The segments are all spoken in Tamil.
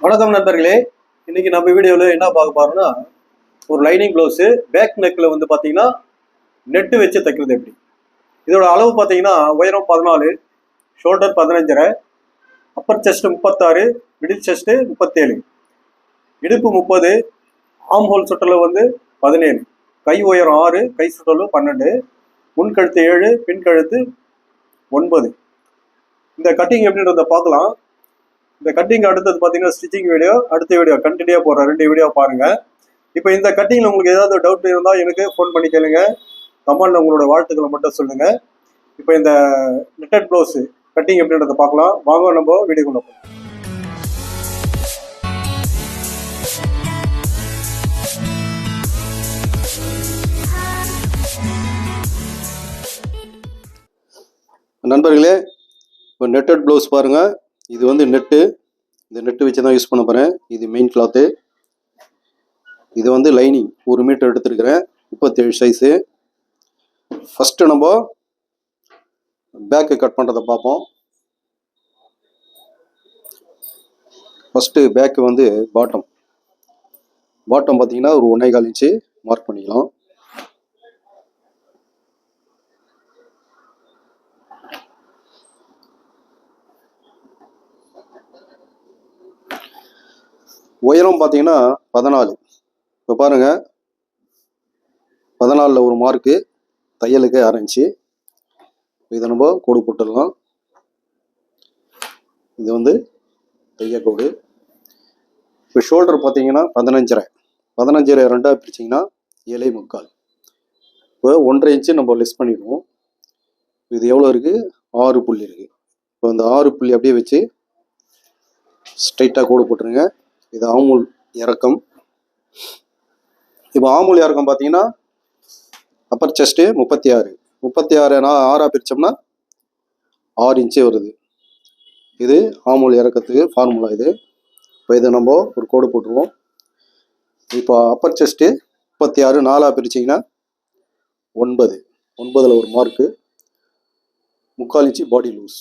வணக்கம் நண்பர்களே. இன்னைக்கு நம்ம வீடியோவில் என்ன பார்க்க போறோம்னா, ஒரு லைனிங் ப்ளவுஸு பேக் நெக்கில் வந்து பார்த்தீங்கன்னா நெட்டு வச்சு தைக்கிறது எப்படி. இதோட அளவு பார்த்தீங்கன்னா உயரம் 14, shoulder 15.5, Appar chest 36, middle chest 37, இடுப்பு 30, ஆம் ஹோல் சுற்றளவு வந்து 17, கை உயரம் 6, கை சுற்றளவு 12, முன்கழுத்து 7, பின் கழுத்து 9. இந்த கட்டிங் எப்படின்றத பார்க்கலாம். இந்த கட்டிங் அடுத்தது பார்த்தீங்கன்னா ஸ்டிச்சிங் வீடியோ, அடுத்த வீடியோ கண்டினியூ போடுறேன். 2 வீடியோ பாருங்க. இப்போ இந்த கட்டிங்கில் உங்களுக்கு ஏதாவது டவுட் இருந்தால் எனக்கு ஃபோன் பண்ணி கேளுங்க. கமெண்ட்ல உங்களோட வாழ்த்துக்களை மட்டும் சொல்லுங்க. இப்போ இந்த நெட்டட் ப்ளவுஸ் கட்டிங் எப்படின்றத பார்க்கலாம். வாங்க நம்ம வீடியோக்குள்ள போகலாம். நண்பர்களே, இப்போ நெட்டட் ப்ளவுஸ் பாருங்க. இது வந்து நெட்டு, இந்த நெட்டு வச்சு தான் யூஸ் பண்ண போகிறேன். இது மெயின் கிளாத்து. இது வந்து லைனிங் 1 மீட்டர் எடுத்துருக்கிறேன், 37 சைஸு. ஃபஸ்ட்டு நம்ம பேக்கு கட் பண்ணுறதை பார்ப்போம். ஃபஸ்ட்டு பேக்கு வந்து பாட்டம் பார்த்தீங்கன்னா ஒரு 1.25 இன்ச்சு மார்க் பண்ணிக்கலாம். உயரம் பார்த்தீங்கன்னா 14. இப்போ பாருங்கள், 14ல் ஒரு மார்க்கு, தையலுக்கு 1/2 இன்ச்சு. இதை நம்ம கோடு போட்டுடலாம். இது வந்து தையல் கோடு. இப்போ ஷோல்டர் பார்த்தீங்கன்னா 15.5 ரெண்டாக பிரிச்சிங்கன்னா 7.25. இப்போ 1.5 இன்ச்சு நம்ம லெஸ் பண்ணிடுவோம். இது எவ்வளோ இருக்குது? 6 புள்ளி இருக்குது. இப்போ இந்த 6 புள்ளி அப்படியே வச்சு ஸ்ட்ரைட்டாக கோடு போட்டுருங்க. இது ஆமூல் இறக்கம். இப்போ ஆமூல் இறக்கம் பார்த்தீங்கன்னா அப்பர் செஸ்ட்டு 36 நான் 6ஆக பிரித்தோம்னா 6 இன்ச்சு வருது. இது ஆமூல் இறக்கத்துக்கு ஃபார்முலா இது. இப்போ இதை நம்ம ஒரு கோடு போட்டுருவோம். இப்போ அப்பர் செஸ்ட்டு 36 4ஆக பிரிச்சிங்கன்னா 9ல் ஒரு மார்க்கு, 3/4 இன்ச்சு பாடி லூஸ்.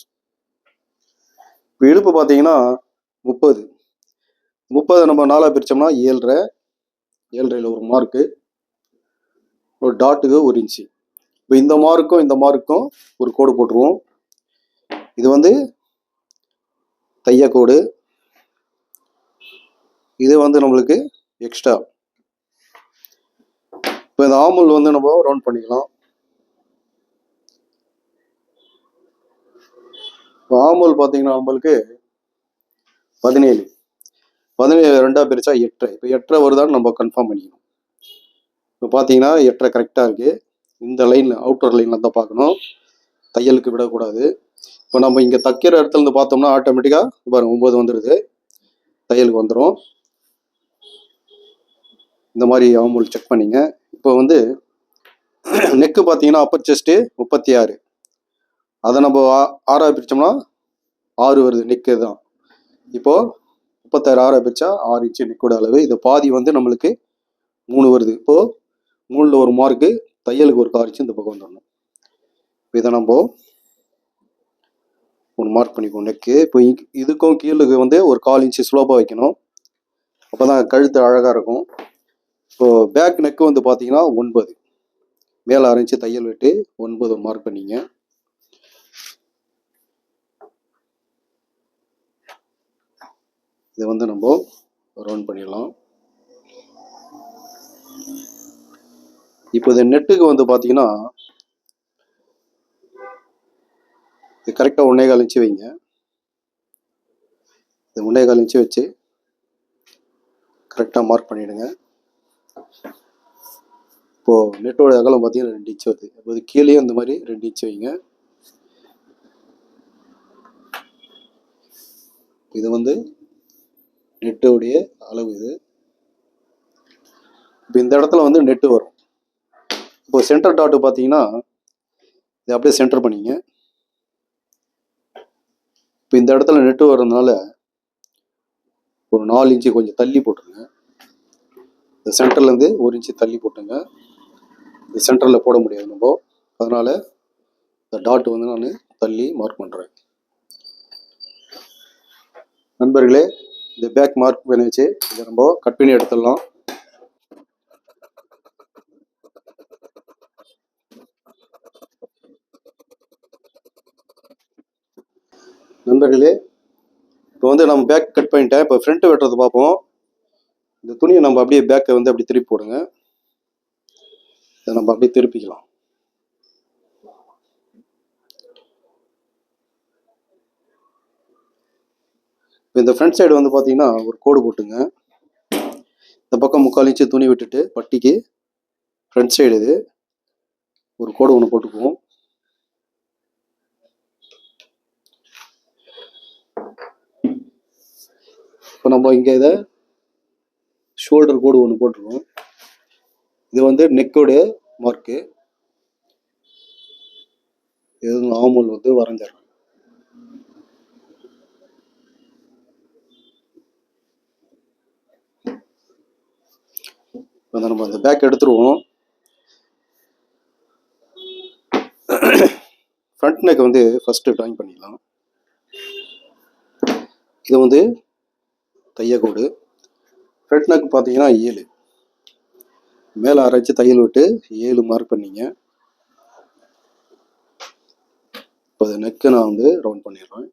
இப்போ இடுப்பு பார்த்தீங்கன்னா 30 நம்ம 4ஆக பிரித்தோம்னா 7.5ல் ஒரு மார்க்கு, ஒரு டாட்டுக்கு 1 இன்ச்சு. இப்போ இந்த மார்க்கும் ஒரு கோடு போட்டுருவோம். இது வந்து தையக்கோடு. இது வந்து நம்மளுக்கு எக்ஸ்ட்ரா. இப்போ இந்த ஆமூல் வந்து நம்ம ரவுண்ட் பண்ணிக்கலாம். இப்போ ஆமூல் பார்த்தீங்கன்னா நம்மளுக்கு 17 ரெண்டாக பிரித்தா 8. இப்போ 8 வருதான்னு நம்ம கன்ஃபார்ம் பண்ணிக்கணும். இப்போ பார்த்தீங்கன்னா 8 கரெக்டாக இருக்குது. இந்த லைனில் அவுட்டர் லைனில் தான் பார்க்கணும், தையலுக்கு விடக்கூடாது. இப்போ நம்ம இங்கே தைக்கிற இடத்துல இருந்து பார்த்தோம்னா ஆட்டோமேட்டிக்காக பாருங்க 9 வந்துடுது, தையலுக்கு வந்துடும். இந்த மாதிரி ஆமூல் செக் பண்ணிங்க. இப்போ வந்து நெக்கு பார்த்தீங்கன்னா அப்பர் செஸ்ட்டு 36, அதை நம்ம 6ஆக பிரித்தோம்னா 6 வருது, நெக்கு தான். இப்போது 36 6ஆக பிரித்தா 6 இன்ச்சு நெக்கோட அளவு. இது பாதி வந்து நம்மளுக்கு 3 வருது. இப்போது 3ல் ஒரு மார்க்கு, தையலுக்கு ஒரு 6 இன்ச்சு இந்த பக்கம் வந்துடணும். இதை நம்ம ஒரு மார்க் பண்ணிக்குவோம் நெக்கு. இப்போ இதுக்கும் கீழுக்கு வந்து ஒரு 1/4 இன்ச்சு ஸ்லோப்பாக வைக்கணும், அப்போ தான் கழுத்து அழகாக இருக்கும். இப்போது பேக் நெக்கு வந்து பார்த்தீங்கன்னா 9, மேலே 1/2 இன்ச்சு தையல் விட்டு 9 மார்க் பண்ணிங்க. இதை வந்து நம்ம ரவுண்ட் பண்ணிடலாம். இப்போ இந்த நெட்டுக்கு வந்து பார்த்தீங்கன்னா இது கரெக்டாக 1.25 இன்ச்சு வைங்க. இது 1.25 இன்ச்சு வச்சு கரெக்டாக மார்க் பண்ணிவிடுங்க. இப்போது நெட்டோட அகலம் பார்த்தீங்கன்னா 2 இன்ச்சு வருது. அப்போ இது கீழே இந்த மாதிரி 2 இன்ச்சு வைங்க. இது வந்து நெட்டோடைய அளவு இது. இப்போ இந்த இடத்துல வந்து நெட்டு வரும். இப்போ சென்டர் டாட்டு பார்த்தீங்கன்னா இதை அப்படியே சென்டர் பண்ணிங்க. இப்போ இந்த இடத்துல நெட்டு வர்றதுனால ஒரு 4 இன்ச்சு கொஞ்சம் தள்ளி போட்டுருங்க. இந்த சென்டர்லேருந்து 1 இன்ச்சு தள்ளி போட்டுங்க. இந்த சென்டரில் போட முடியாது நம்ம, அதனால் இந்த டாட் வந்து நான் தள்ளி மார்க் பண்ணுறேன். நண்பர்களே, இந்த பேக் மார்க் பண்ணி வச்சு இதை நம்ம கட் பண்ணி எடுத்துடலாம். நண்பர்களே, இப்போ வந்து நம்ம பேக் கட் பண்ணிட்டேன். இப்போ ஃப்ரண்ட் வெட்டுறது பார்ப்போம். இந்த துணியை நம்ம அப்படியே பேக்கை வந்து அப்படி திருப்பி போடுங்க. இதை நம்ம அப்படியே திருப்பிக்கலாம். இப்போ இந்த ஃப்ரண்ட் சைடு வந்து பார்த்தீங்கன்னா ஒரு கோடு போட்டுங்க. இந்த பக்கம் 3/4 இன்ச்சு துணி விட்டுட்டு பட்டிக்கு ஃப்ரண்ட் சைடு இது ஒரு கோடு ஒன்று போட்டுக்குவோம். இப்போ நம்ம இங்கே இதை ஷோல்டர் கோடு ஒன்று போட்டுருவோம். இது வந்து நெக்கோட மார்க்கு. இது நார்மல் வந்து வரைஞ்சிடறோம். இப்போ நம்ம அந்த பேக் எடுத்துருவோம். ஃப்ரண்ட் நெக் வந்து ஃபஸ்ட்டு ட்ராயிங் பண்ணிடலாம். இது வந்து தையக்கோடு. ஃப்ரண்ட் நெக் பார்த்தீங்கன்னா 7, மேலே அரைச்சி தையல் விட்டு 7 மார்க் பண்ணிங்க. இப்போ அது நெக்கை நான் வந்து ரவுண்ட் பண்ணிடுறேன்.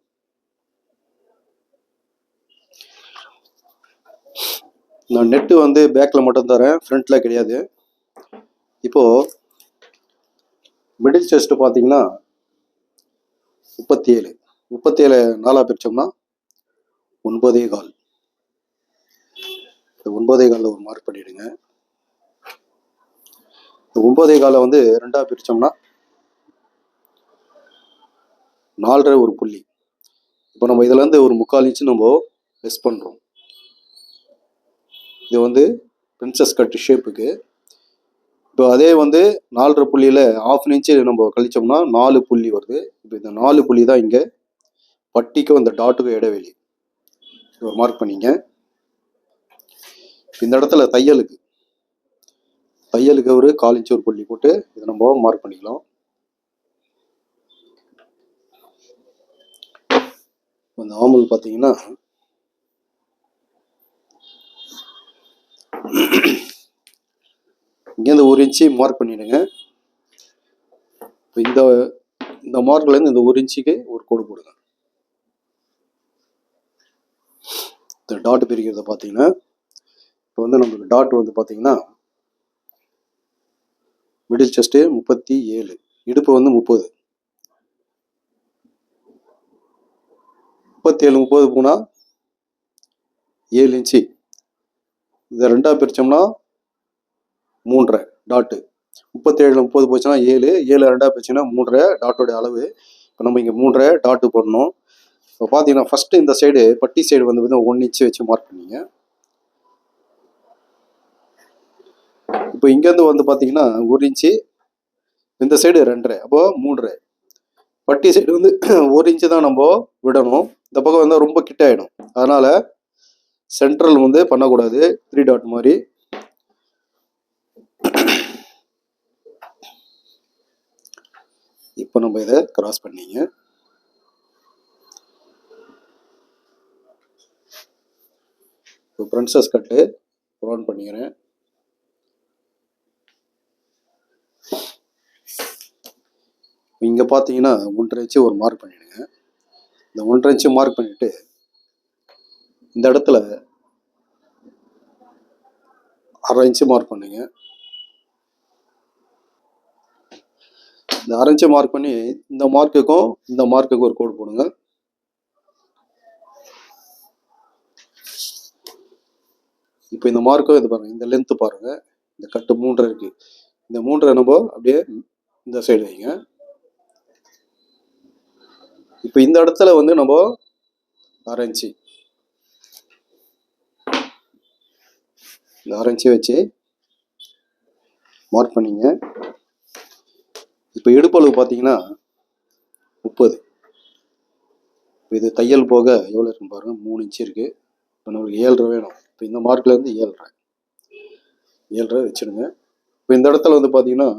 நான் நெட்டு வந்து பேக்கில் மட்டும் தரேன், ஃப்ரண்ட்டில் கிடையாது. இப்போது மிடில் செஸ்ட்டு பார்த்தீங்கன்னா 37, 37 4 பிரித்தோம்னா 9.25. இந்த 9.25 ஒரு மார்க் பண்ணிவிடுங்க. இந்த 9.25 வந்து 2 பிரித்தோம்னா 4.5 ஒரு புள்ளி. இப்போ நம்ம இதுலேருந்து ஒரு 3/4 இன்ச்சு நம்ம லெஸ் பண்ணுறோம். இது வந்து பிரின்சஸ் கட் ஷேப்புக்கு. இப்போ அதே வந்து 4.5 புள்ளியில் 1/2 இன்ச்சு நம்ம கழிச்சோம்னா 4 புள்ளி வருது. இப்போ இந்த 4 புள்ளி தான் இங்கே பட்டிக்கும் இந்த டாட்டுக்கும் இடைவெளி. ஒரு மார்க் பண்ணிங்க. இந்த இடத்துல தையலுக்கு ஒரு 1/4 இன்ச்சு ஒரு புள்ளி போட்டு இதை நம்ம மார்க் பண்ணிக்கலாம். இந்த ஆமல் பார்த்தீங்கன்னா இங்கேருந்து 1 இன்ச்சு மார்க் பண்ணிடுங்க. இப்போ இந்த மார்க்லேருந்து இந்த 1 இன்ச்சுக்கு ஒரு கோடு போடுங்க. இந்த டாட் பிரிக்கிறத பார்த்தீங்கன்னா இப்போ வந்து நம்மளுக்கு டாட் வந்து பார்த்தீங்கன்னா மிடில் செஸ்ட்டு 37, இடுப்பு வந்து 30. 37 30 போனால் 7 இன்ச்சு. இதை 2 பிரித்தோம்னா 3.5 டாட்டு. 37 30 போச்சுன்னா 7, 7 2 பிரிச்சுன்னா 3.5 டாட்டோட அளவு. இப்போ நம்ம இங்கே 3.5 டாட்டு போடணும். இப்போ பார்த்தீங்கன்னா ஃபஸ்ட்டு இந்த சைடு பட்டி சைடு வந்து 1 இன்ச்சு வச்சு மார்க் பண்ணிங்க. இப்போ இங்கேருந்து வந்து பார்த்தீங்கன்னா 1 இன்ச்சு, இந்த சைடு 2.5, அப்போ 3.5. பட்டி சைடு வந்து 1 இன்ச்சு தான் நம்ம விடணும். இந்த பக்கம் வந்து ரொம்ப கிட்ட ஆகிடும். அதனால் சென்ட்ரல் வந்து பண்ணக்கூடாது, 3 டாட் மாதிரி. இப்போ நம்ம இதை கிராஸ் பண்ணிங்க. இப்போ பிரின்சஸ் கட்டு ரவுண்ட் பண்ணிக்கிறேன். இங்கே பார்த்தீங்கன்னா 1.5 இன்ச்சு ஒரு மார்க் பண்ணிவிடுங்க. இந்த 1.5 இன்ச்சு மார்க் பண்ணிவிட்டு இந்த இடத்துல 1/2 இன்ச்சு மார்க் பண்ணுங்க. இந்த 1/2 இன்ச்சு மார்க் பண்ணி இந்த மார்க்குக்கும் ஒரு கோடு போடுங்க. இப்போ இந்த மார்க்கும் இது பாருங்கள், இந்த லென்த்து பாருங்கள், இந்த கட்டு 3.5 இருக்குது. இந்த 3.5 நம்ம அப்படியே இந்த சைடு வைங்க. இப்போ இந்த இடத்துல வந்து நம்ம 1/2 இன்ச்சு, இந்த 1/2 இன்ச்சு வச்சு மார்க் பண்ணிங்க. இப்போ இடுப்பளவு பார்த்தீங்கன்னா 30. இது தையல் போக எவ்வளோ இருக்குன்னு பாருங்கள், 3 இன்ச்சு இருக்குது. இப்போ நம்மளுக்கு 7.5 வேணும். இப்போ இந்த மார்க்லேருந்து 7.5 வச்சுடுங்க. இப்போ இந்த இடத்துல வந்து பார்த்தீங்கன்னா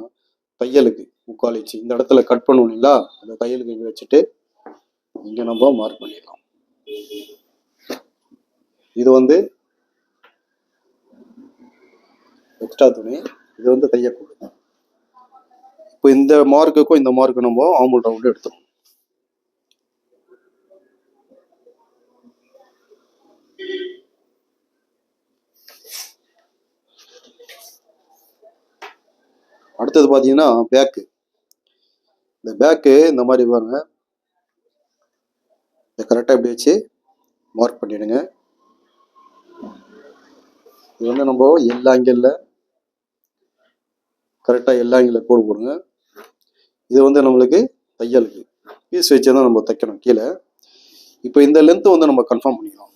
தையலுக்கு 3/4 இன்ச்சு இந்த இடத்துல கட் பண்ணுவோம் இல்லைங்களா, அந்த தையலுக்கு இங்கே வச்சுட்டு இங்கே நம்ம மார்க் பண்ணிடலாம். இது வந்து எக்ஸ்ட்ரா துணி, இது வந்து தையக்கூடு. இப்போ இந்த மார்க்குக்கும் இந்த மார்க்கு நம்ம ஆம்பூல் ரவுண்டு எடுத்தோம். அடுத்தது பார்த்தீங்கன்னா பேக்கு. இந்த பேக்கு இந்த மாதிரி பாருங்க, இதை கரெக்டாக இப்படி வச்சு மார்க் பண்ணிடுங்க. இது வந்து நம்ம எல்லா ஆங்கிளில் கரெக்டாக எல்லா ஆங்கிளில் கோடு போடுங்க. இது வந்து நம்மளுக்கு தையலுக்கு பீஸ் வச்சு தான் நம்ம தைக்கணும் கீழே. இப்போ இந்த லென்த்து வந்து நம்ம கன்ஃபார்ம் பண்ணிக்கலாம்.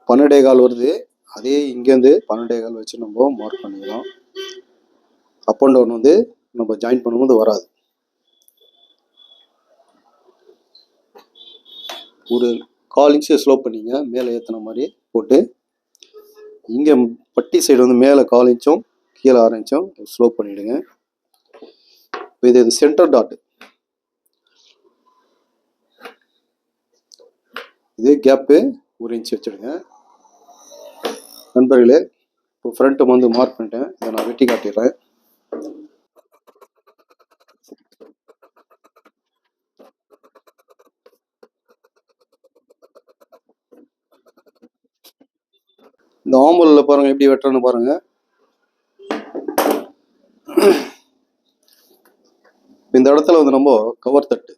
12.25 வருது. அதே இங்கேருந்து 12.25 வச்சு நம்ம மார்க் பண்ணிக்கலாம். அப் அண்ட் டவுன் வந்து நம்ம ஜாயின் பண்ணும்போது வராது. ஒரு 1/4 இன்ச்சு ஸ்லோப் பண்ணிங்க, மேலே ஏற்றின மாதிரி போட்டு, இங்கே பட்டி சைடு வந்து மேலே 1/4 இன்ச்சும் கீழே 6 இன்ச்சும் ஸ்லோப் பண்ணிவிடுங்க. இப்போ இது சென்டர் டாட், இது கேப்பு 1 இன்ச் வச்சுடுங்க. நண்பர்களே, இப்போ ஃப்ரண்ட்டு வந்து மார்க் பண்ணிட்டேன். இதை நான் வெட்டி காட்டிடுறேன். இந்த ஆம்பூலில் பாருங்கள் எப்படி வெட்டுறேன்னு பாருங்கள். இந்த இடத்துல வந்து நம்ம கவர் தட்டு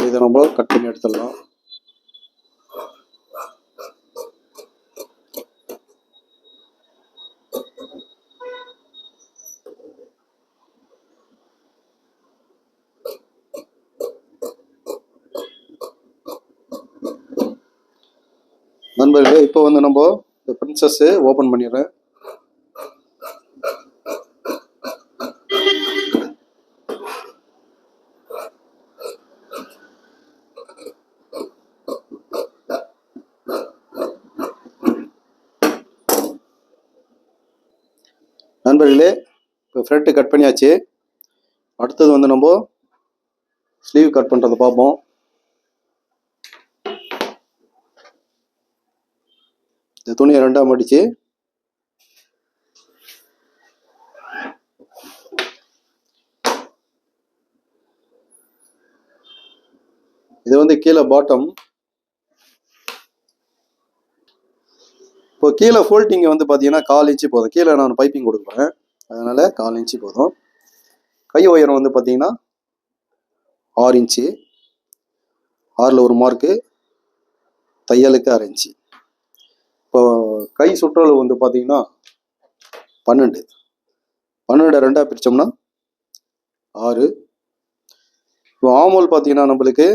இதை நம்ம கட் பண்ணி எடுத்துடலாம். நண்பர்களே, இப்போ வந்து நம்ம இந்த பிரின்சஸ் ஓப்பன் பண்ணிடுறேன். நண்பர்களே, இப்போ ஃப்ரண்ட்டு கட் பண்ணியாச்சு. அடுத்தது வந்து நம்ம ஸ்லீவ் கட் பண்ணுறதை பார்ப்போம். இந்த துணியை 2ஆக மடித்து இது வந்து கீழே பாட்டம். இப்போ கீழே ஃபோல்டிங் வந்து பார்த்தீங்கன்னா 1/4 இன்ச்சு போதும். கீழே நான் பைப்பிங் கொடுக்குறேன், அதனால் 1/4 இன்ச்சு போதும். கை உயரம் வந்து பார்த்தீங்கன்னா 6 இன்ச்சு. 6ல் ஒரு மார்க்கு, தையலுக்கு 1/2 இன்ச்சு. இப்போ கை சுற்றளவு வந்து பார்த்தீங்கன்னா 12. 12 2ஆக பிரித்தோம்னா 6. இப்போ ஆமோல் பார்த்தீங்கன்னா நம்மளுக்கு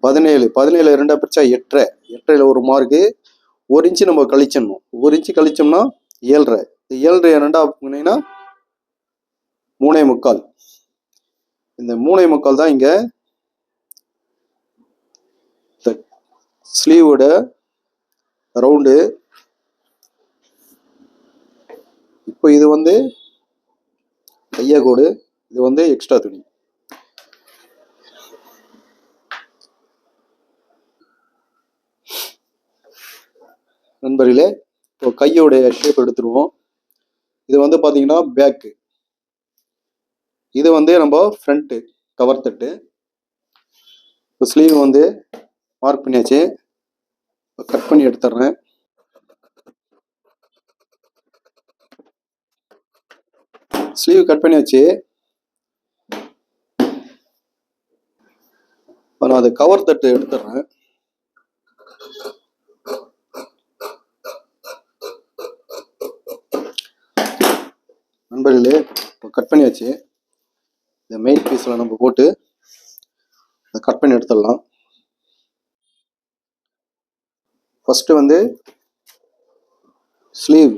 17. 17 2ஆக பிரித்தா 8.5. 8.5ல் ஒரு மார்க்கு, 1 இன்ச்சு நம்ம கழிச்சிடணும். 1 இன்ச்சு கழிச்சோம்னா 7.5. 7.5 2ஆக போனீங்கன்னா 3.25. இந்த 3.25 தான் இங்கே ஸ்லீவோட ரவுண்டு. இப்போ இது வந்து தையக்கோடு, இது வந்து எக்ஸ்ட்ரா துணி. நண்பர்களே, இப்போ கையோடைய ஷேப் எடுத்துருவோம். இது வந்து பார்த்தீங்கன்னா பேக்கு, இது வந்து நம்ம ஃப்ரண்ட்டு கவர் தட்டு. இப்போ ஸ்லீவ் வந்து மார்க் பண்ணியாச்சு, கட் பண்ணி எடுத்துட்றேன். ஸ்லீவ் கட் பண்ணியாச்சு. இப்போ நான் அது கவர் தட்டு எடுத்துட்றேன். நண்பர்களே, இப்போ கட் பண்ணியாச்சு. இந்த மெயின் பீஸில் நம்ம போட்டு அதை கட் பண்ணி எடுத்துடலாம். ஃபஸ்ட்டு வந்து ஸ்லீவ்.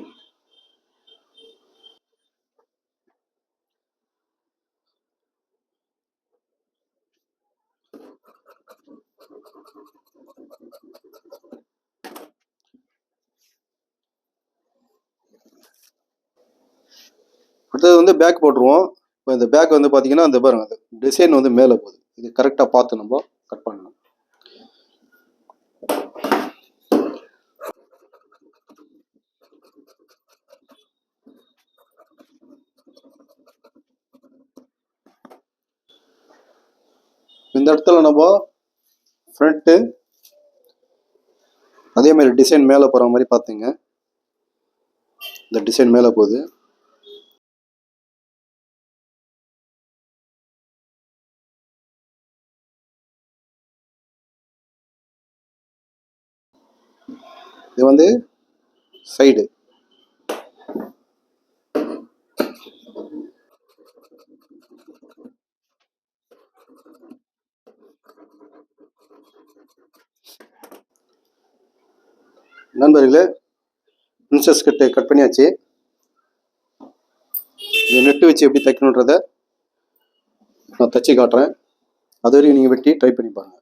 அடுத்தது வந்து பேக் போட்டுருவோம். இப்போ இந்த பேக் வந்து பார்த்தீங்கன்னா அந்த பாருங்க அந்த டிசைன் வந்து மேலே போகுது. இது கரெக்டாக பார்த்து நம்ம கட் பண்ணணும். இந்த இடத்துல நம்ம ஃப்ரண்ட்டு அதே மாதிரி டிசைன் மேலே போகிற மாதிரி பார்த்துங்க. இந்த டிசைன் மேலே போகுது. இது வந்து சைடு. நண்பர்களே, பிரின்சஸ் கட் பண்ணியாச்சு. இந்த நெட்டு வச்சு எப்படி தைக்கணுன்றதை நான் தச்சு காட்டுறேன். அது வரைக்கும் நீங்கள் வெட்டி ட்ரை பண்ணி பாருங்கள்.